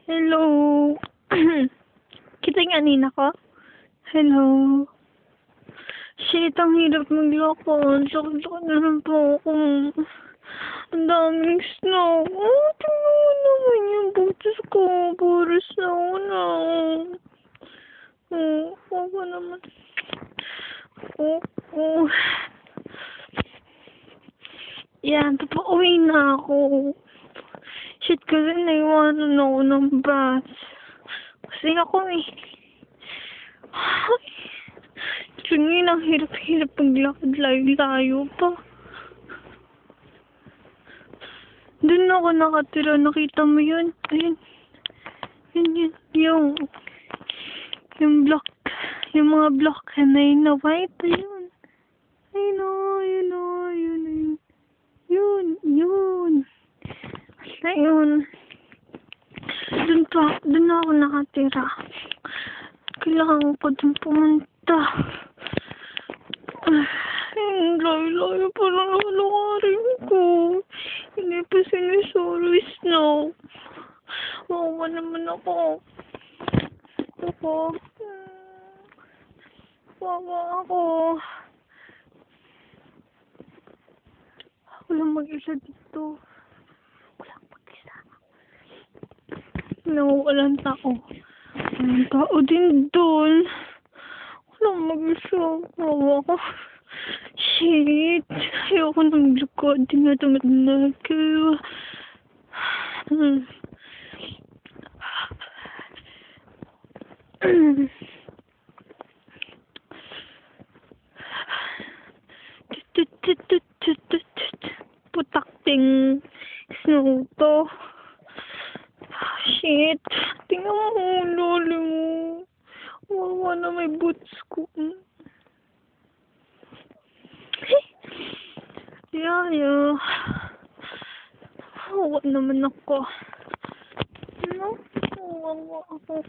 Hello. Kita yung anina ko? Hello. Shit, ang hirap maglakad. Sakit-sakit na lang po ako. Ang daming snow. Oh, tingnan mo naman yung butas ko. Puro snow na. Ako naman. Yan, papauwi na ako. Shit, kasi naiwanan ako ng bus. Kasi ako Tingin, ang hirap-hirap paglakad, layo-layo pa. Doon ako nakatira, nakita mo yun? Ayun. Yun. Yung block. Yung mga block na yun na white. Ayun. Yun. Basta yun. Doon ako nakatira. Kailangan ko dun pumunta. Layo-layo pa lang lalakarin ko. Hindi pa sinisolo snow. Wawa naman ako. Wawa ako. Walang mag-isa dito. No, walang tao. Walang tao din doon. Walang mag-isa. Wawa ako. Shit. Ayoko nang lukod. Di nga tumatanda ko. Putakting snow to. Shit. Tingnan mo ang lolo mo. Wawa na may boots ko. Yaya. Wawa naman ako. Wawa ako.